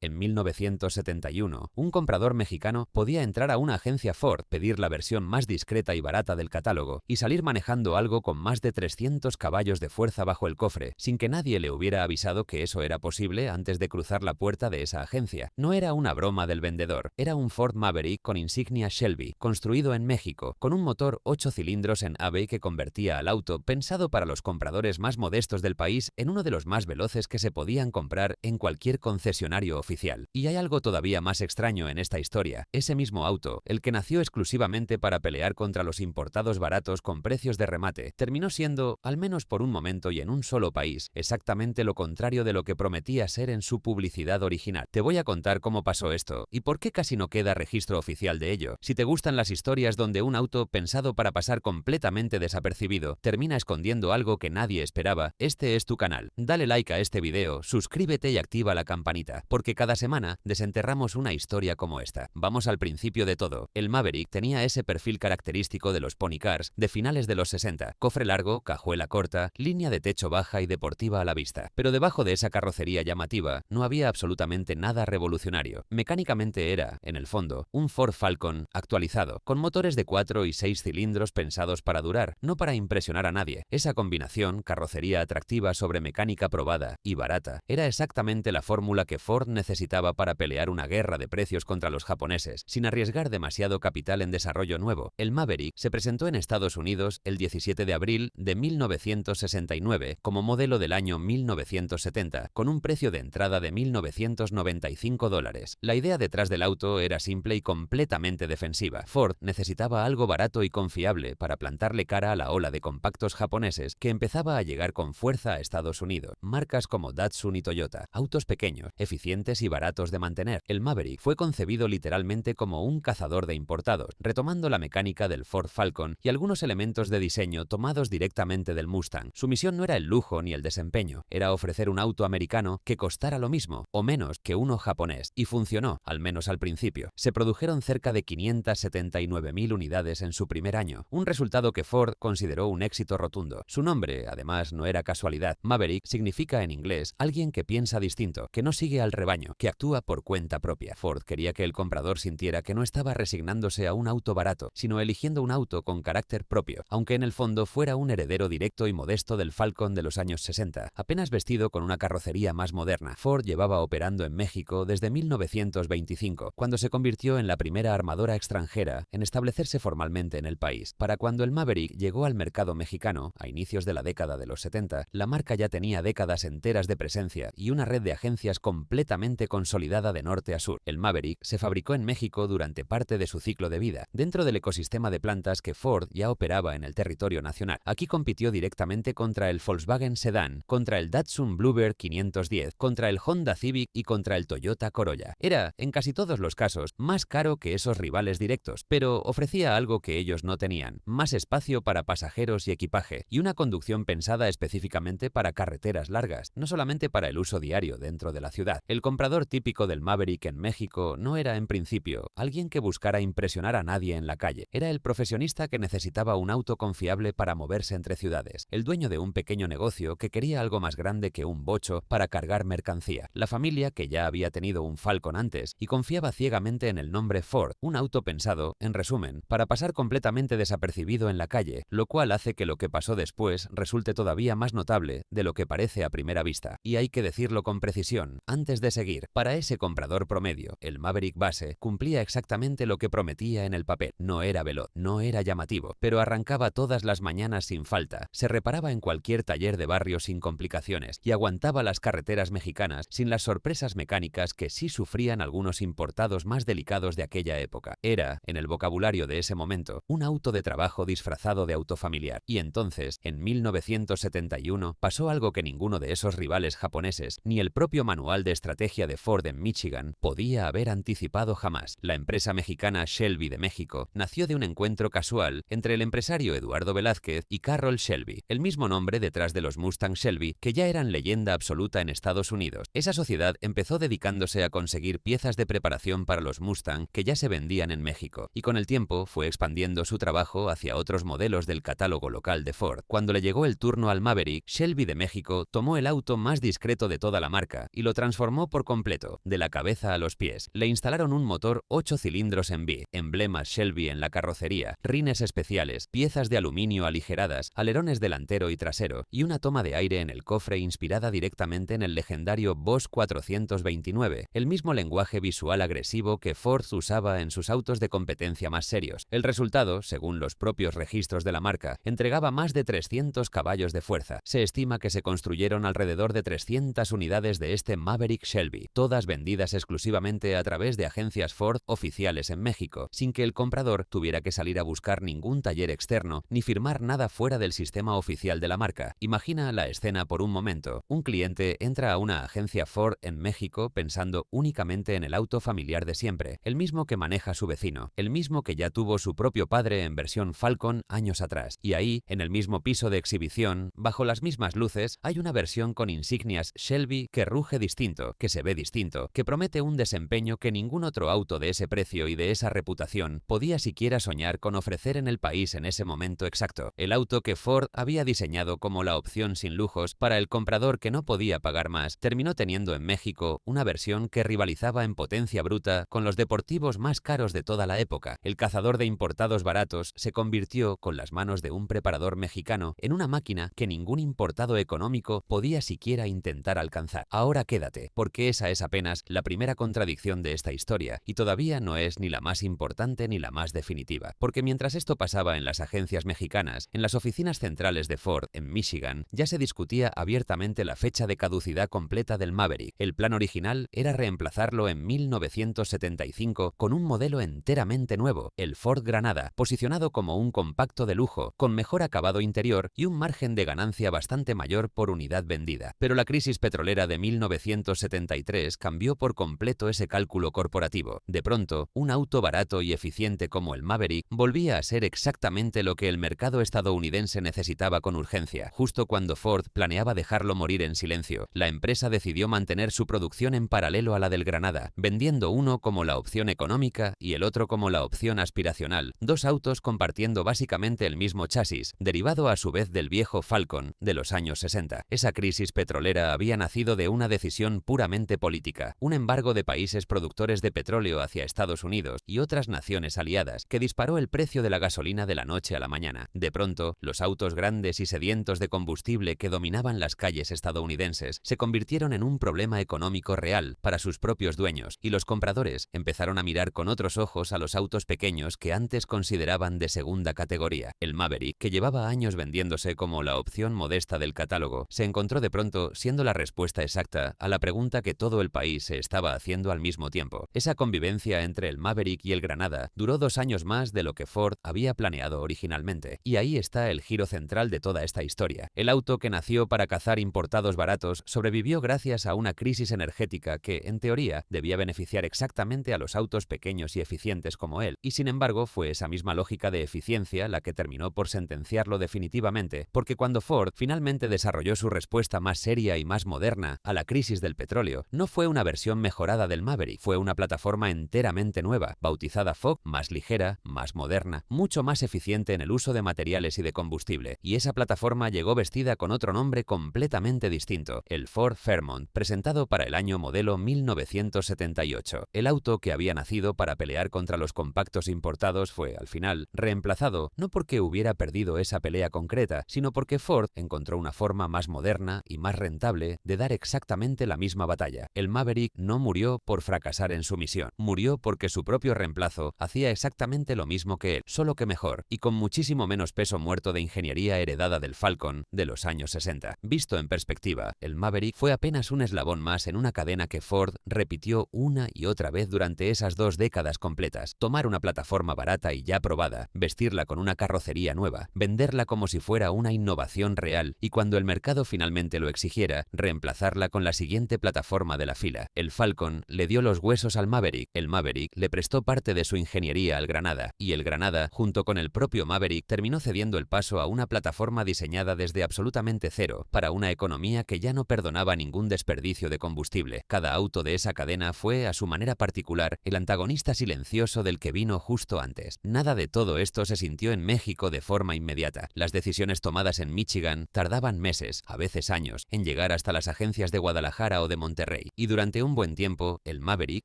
En 1971, un comprador mexicano podía entrar a una agencia Ford, pedir la versión más discreta y barata del catálogo y salir manejando algo con más de 300 caballos de fuerza bajo el cofre, sin que nadie le hubiera avisado que eso era posible antes de cruzar la puerta de esa agencia. No era una broma del vendedor, era un Ford Maverick con insignia Shelby, construido en México, con un motor 8 cilindros en AVE que convertía al auto, pensado para los compradores más modestos del país, en uno de los más veloces que se podían comprar en cualquier concesionario oficial. Y hay algo todavía más extraño en esta historia. Ese mismo auto, el que nació exclusivamente para pelear contra los importados baratos con precios de remate, terminó siendo, al menos por un momento y en un solo país, exactamente lo contrario de lo que prometía ser en su publicidad original. Te voy a contar cómo pasó esto y por qué casi no queda registro oficial de ello. Si te gustan las historias donde un auto pensado para pasar completamente desapercibido termina escondiendo algo que nadie esperaba, este es tu canal. Dale like a este video, suscríbete y activa la campanita, porque cada semana desenterramos una historia como esta. Vamos al principio de todo. El Maverick tenía ese perfil característico de los pony cars de finales de los 60, cofre largo, cajuela corta, línea de techo baja y deportiva a la vista. Pero debajo de esa carrocería llamativa no había absolutamente nada revolucionario. Mecánicamente era, en el fondo, un Ford Falcon actualizado, con motores de 4 y 6 cilindros pensados para durar, no para impresionar a nadie. Esa combinación, carrocería atractiva sobre mecánica probada y barata, era exactamente la fórmula que Ford necesitaba para pelear una guerra de precios contra los japoneses, sin arriesgar demasiado capital en desarrollo nuevo. El Maverick se presentó en Estados Unidos el 17 de abril de 1969 como modelo del año 1970, con un precio de entrada de $1.995. La idea detrás del auto era simple y completamente defensiva. Ford necesitaba algo barato y confiable para plantarle cara a la ola de compactos japoneses que empezaba a llegar con fuerza a Estados Unidos. Marcas como Datsun y Toyota, autos pequeños, eficientes y baratos de mantener. El Maverick fue concebido literalmente como un cazador de importados, retomando la mecánica del Ford Falcon y algunos elementos de diseño tomados directamente del Mustang. Su misión no era el lujo ni el desempeño, era ofrecer un auto americano que costara lo mismo o menos que uno japonés, y funcionó, al menos al principio. Se produjeron cerca de 579.000 unidades en su primer año, un resultado que Ford consideró un éxito rotundo. Su nombre, además, no era casualidad. Maverick significa en inglés alguien que piensa distinto, que no sigue al rebaño, que actúa por cuenta propia. Ford quería que el comprador sintiera que no estaba resignándose a un auto barato, sino eligiendo un auto con carácter propio, aunque en el fondo fuera un heredero directo y modesto del Falcon de los años 60, apenas vestido con una carrocería más moderna. Ford llevaba operando en México desde 1925, cuando se convirtió en la primera armadora extranjera en establecerse formalmente en el país. Para cuando el Maverick llegó al mercado mexicano, a inicios de la década de los 70, la marca ya tenía décadas enteras de presencia y una red de agencias completamente consolidada de norte a sur. El Maverick se fabricó en México durante parte de su ciclo de vida, dentro del ecosistema de plantas que Ford ya operaba en el territorio nacional. Aquí compitió directamente contra el Volkswagen Sedán, contra el Datsun Bluebird 510, contra el Honda Civic y contra el Toyota Corolla. Era, en casi todos los casos, más caro que esos rivales directos, pero ofrecía algo que ellos no tenían: más espacio para pasajeros y equipaje, y una conducción pensada específicamente para carreteras largas, no solamente para el uso diario dentro de la ciudad. El comprador típico del Maverick en México no era, en principio, alguien que buscara impresionar a nadie en la calle. Era el profesionista que necesitaba un auto confiable para moverse entre ciudades, el dueño de un pequeño negocio que quería algo más grande que un bocho para cargar mercancía, la familia que ya había tenido un Falcon antes y confiaba ciegamente en el nombre Ford, un auto pensado, en resumen, para pasar completamente desapercibido en la calle, lo cual hace que lo que pasó después resulte todavía más notable de lo que parece a primera vista. Y hay que decirlo con precisión, antes de seguir: para ese comprador promedio, el Maverick base cumplía exactamente lo que prometía en el papel. No era veloz, no era llamativo, pero arrancaba todas las mañanas sin falta, se reparaba en cualquier taller de barrio sin complicaciones y aguantaba las carreteras mexicanas sin las sorpresas mecánicas que sí sufrían algunos importados más delicados de aquella época. Era, en el vocabulario de ese momento, un auto de trabajo disfrazado de auto familiar. Y entonces, en 1971, pasó algo que ninguno de esos rivales japoneses, ni el propio manual de estrategia de Ford en Michigan, podía haber anticipado jamás. La empresa mexicana Shelby de México nació de un encuentro casual entre el empresario Eduardo Velázquez y Carroll Shelby, el mismo nombre detrás de los Mustang Shelby que ya eran leyenda absoluta en Estados Unidos. Esa sociedad empezó dedicándose a conseguir piezas de preparación para los Mustang que ya se vendían en México, y con el tiempo fue expandiendo su trabajo hacia otros modelos del catálogo local de Ford. Cuando le llegó el turno al Maverick, Shelby de México tomó el auto más discreto de toda la marca y lo transformó por completo, de la cabeza a los pies. Le instalaron un motor 8 cilindros en V, emblemas Shelby en la carrocería, rines especiales, piezas de aluminio aligeradas, alerones delantero y trasero, y una toma de aire en el cofre inspirada directamente en el legendario Boss 429, el mismo lenguaje visual agresivo que Ford usaba en sus autos de competencia más serios. El resultado, según los propios registros de la marca, entregaba más de 300 caballos de fuerza. Se estima que se construyeron alrededor de 300 unidades de este Maverick Shelby, todas vendidas exclusivamente a través de agencias Ford oficiales en México, sin que el comprador tuviera que salir a buscar ningún taller externo ni firmar nada fuera del sistema oficial de la marca. Imagina la escena por un momento. Un cliente entra a una agencia Ford en México pensando únicamente en el auto familiar de siempre, el mismo que maneja su vecino, el mismo que ya tuvo su propio padre en versión Falcon años atrás. Y ahí, en el mismo piso de exhibición, bajo las mismas luces, hay una versión con insignias Shelby que ruge distinto, que se ve distinto, que promete un desempeño que ningún otro auto de ese precio y de esa reputación podía siquiera soñar con ofrecer en el país en ese momento exacto. El auto que Ford había diseñado como la opción sin lujos para el comprador que no podía pagar más, terminó teniendo en México una versión que rivalizaba en potencia bruta con los deportivos más caros de toda la época. El cazador de importados baratos se convirtió, con las manos de un preparador mexicano, en una máquina que ningún importado económico podía siquiera intentar alcanzar. Ahora quédate, porque esa es apenas la primera contradicción de esta historia, y todavía no es ni la más importante ni la más definitiva. Porque mientras esto pasaba en las agencias mexicanas, en las oficinas centrales de Ford, en Michigan, ya se discutía abiertamente la fecha de caducidad completa del Maverick. El plan original era reemplazarlo en 1975 con un modelo enteramente nuevo, el Ford Granada, posicionado como un compacto de lujo, con mejor acabado interior y un margen de ganancia bastante mayor por unidad vendida. Pero la crisis petrolera de 1973 cambió por completo ese cálculo corporativo. De pronto, un auto barato y eficiente como el Maverick volvía a ser exactamente lo que el mercado estadounidense necesitaba con urgencia. Justo cuando Ford planeaba dejarlo morir en silencio, la empresa decidió mantener su producción en paralelo a la del Granada, vendiendo uno como la opción económica y el otro como la opción aspiracional, dos autos compartiendo básicamente el mismo chasis, derivado a su vez del viejo Falcon de los años 60. Esa crisis petrolera había nacido de una decisión puramente política, un embargo de países productores de petróleo hacia Estados Unidos y otras naciones aliadas, que disparó el precio de la gasolina de la noche a la mañana. De pronto, los autos grandes y sedientos de combustible que dominaban las calles estadounidenses se convirtieron en un problema económico real para sus propios dueños, y los compradores empezaron a mirar con otros ojos a los autos pequeños que antes consideraban de segunda categoría. El Maverick, que llevaba años vendiéndose como la opción modesta del catálogo, se encontró de pronto siendo la respuesta exacta a la pregunta que todo el país se estaba haciendo al mismo tiempo. Esa convivencia entre el Maverick y el Granada duró 2 años más de lo que Ford había planeado originalmente. Y ahí está el giro central de toda esta historia. El auto que nació para cazar importados baratos sobrevivió gracias a una crisis energética que, en teoría, debía beneficiar exactamente a los autos pequeños y eficientes como él. Y sin embargo, fue esa misma lógica de eficiencia la que terminó por sentenciarlo definitivamente, porque cuando Ford finalmente desarrolló su respuesta más seria y más moderna a la crisis del petróleo, no fue una versión mejorada del Maverick, fue una plataforma enteramente nueva, bautizada Fog, más ligera, más moderna, mucho más eficiente en el uso de materiales y de combustible. Y esa plataforma llegó vestida con otro nombre completamente distinto, el Ford Fairmont, presentado para el año modelo 1978. El auto que había nacido para pelear contra los compactos importados fue, al final, reemplazado, no porque hubiera perdido esa pelea concreta, sino porque Ford encontró una forma más moderna y más rentable de dar exactamente la misma batalla. El Maverick no murió por fracasar en su misión, murió porque su propio reemplazo hacía exactamente lo mismo que él, solo que mejor, y con muchísimo menos peso muerto de ingeniería heredada del Falcon de los años 60. Visto en perspectiva, el Maverick fue apenas un eslabón más en una cadena que Ford repitió una y otra vez durante esas 2 décadas completas. Tomar una plataforma barata y ya probada, vestirla con una carrocería nueva, venderla como si fuera una innovación real y cuando el mercado finalmente lo exigiera, reemplazarla con la siguiente plataforma de la fila. El Falcon le dio los huesos al Maverick, el Maverick le prestó parte de su ingeniería al Granada, y el Granada, junto con el propio Maverick, terminó cediendo el paso a una plataforma diseñada desde absolutamente cero, para una economía que ya no perdonaba ningún desperdicio de combustible. Cada auto de esa cadena fue, a su manera particular, el antagonista silencioso del que vino justo antes. Nada de todo esto se sintió en México de forma inmediata. Las decisiones tomadas en Michigan tardaban meses, a veces años, en llegar hasta las agencias de Guadalajara o de Monterrey, rey. Y durante un buen tiempo, el Maverick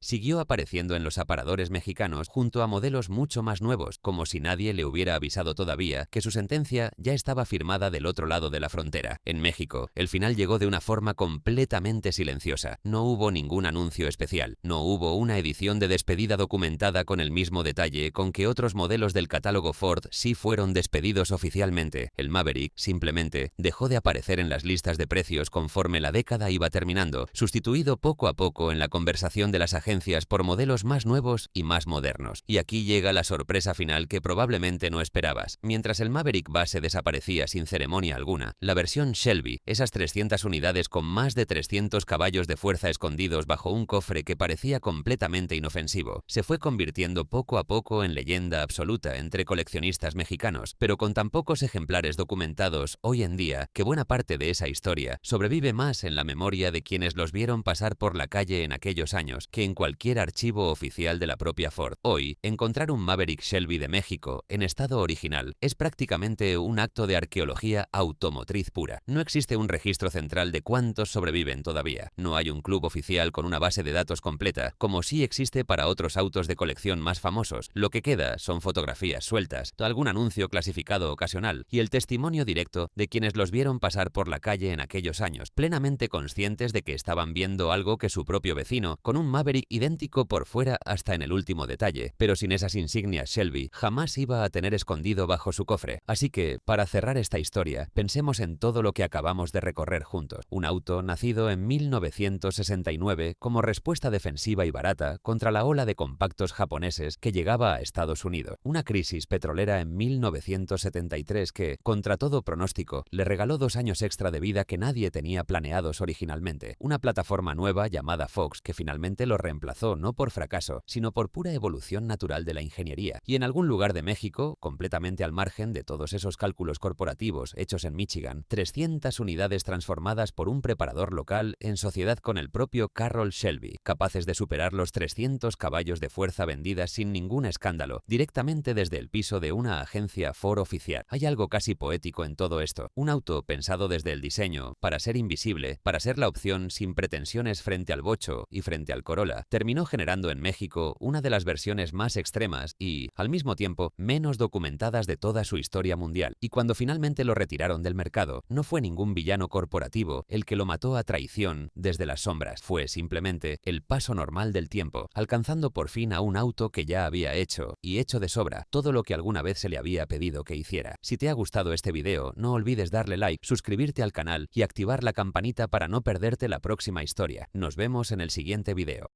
siguió apareciendo en los aparadores mexicanos junto a modelos mucho más nuevos, como si nadie le hubiera avisado todavía que su sentencia ya estaba firmada del otro lado de la frontera. En México, el final llegó de una forma completamente silenciosa. No hubo ningún anuncio especial, no hubo una edición de despedida documentada con el mismo detalle con que otros modelos del catálogo Ford sí fueron despedidos oficialmente. El Maverick simplemente dejó de aparecer en las listas de precios conforme la década iba terminando, sustituido poco a poco en la conversación de las agencias por modelos más nuevos y más modernos. Y aquí llega la sorpresa final que probablemente no esperabas. Mientras el Maverick base desaparecía sin ceremonia alguna, la versión Shelby, esas 300 unidades con más de 300 caballos de fuerza escondidos bajo un cofre que parecía completamente inofensivo, se fue convirtiendo poco a poco en leyenda absoluta entre coleccionistas mexicanos, pero con tan pocos ejemplares documentados hoy en día que buena parte de esa historia sobrevive más en la memoria de quienes los vieron pasar por la calle en aquellos años que en cualquier archivo oficial de la propia Ford. Hoy, encontrar un Maverick Shelby de México en estado original es prácticamente un acto de arqueología automotriz pura. No existe un registro central de cuántos sobreviven todavía. No hay un club oficial con una base de datos completa, como sí existe para otros autos de colección más famosos. Lo que queda son fotografías sueltas, algún anuncio clasificado ocasional y el testimonio directo de quienes los vieron pasar por la calle en aquellos años, plenamente conscientes de que estaban viendo algo que su propio vecino, con un Maverick idéntico por fuera hasta en el último detalle, pero sin esas insignias Shelby, jamás iba a tener escondido bajo su cofre. Así que, para cerrar esta historia, pensemos en todo lo que acabamos de recorrer juntos. Un auto nacido en 1969 como respuesta defensiva y barata contra la ola de compactos japoneses que llegaba a Estados Unidos. Una crisis petrolera en 1973 que, contra todo pronóstico, le regaló 2 años extra de vida que nadie tenía planeados originalmente. Una plataforma nueva llamada Fox que finalmente lo reemplazó no por fracaso, sino por pura evolución natural de la ingeniería. Y en algún lugar de México, completamente al margen de todos esos cálculos corporativos hechos en Michigan, 300 unidades transformadas por un preparador local en sociedad con el propio Carroll Shelby, capaces de superar los 300 caballos de fuerza vendidas sin ningún escándalo, directamente desde el piso de una agencia Ford oficial. Hay algo casi poético en todo esto. Un auto pensado desde el diseño, para ser invisible, para ser la opción sin pretensiones frente al bocho y frente al Corolla, terminó generando en México una de las versiones más extremas y, al mismo tiempo, menos documentadas de toda su historia mundial. Y cuando finalmente lo retiraron del mercado, no fue ningún villano corporativo el que lo mató a traición desde las sombras. Fue simplemente el paso normal del tiempo, alcanzando por fin a un auto que ya había hecho, y hecho de sobra, todo lo que alguna vez se le había pedido que hiciera. Si te ha gustado este video, no olvides darle like, suscribirte al canal y activar la campanita para no perderte la próxima historia. Nos vemos en el siguiente video.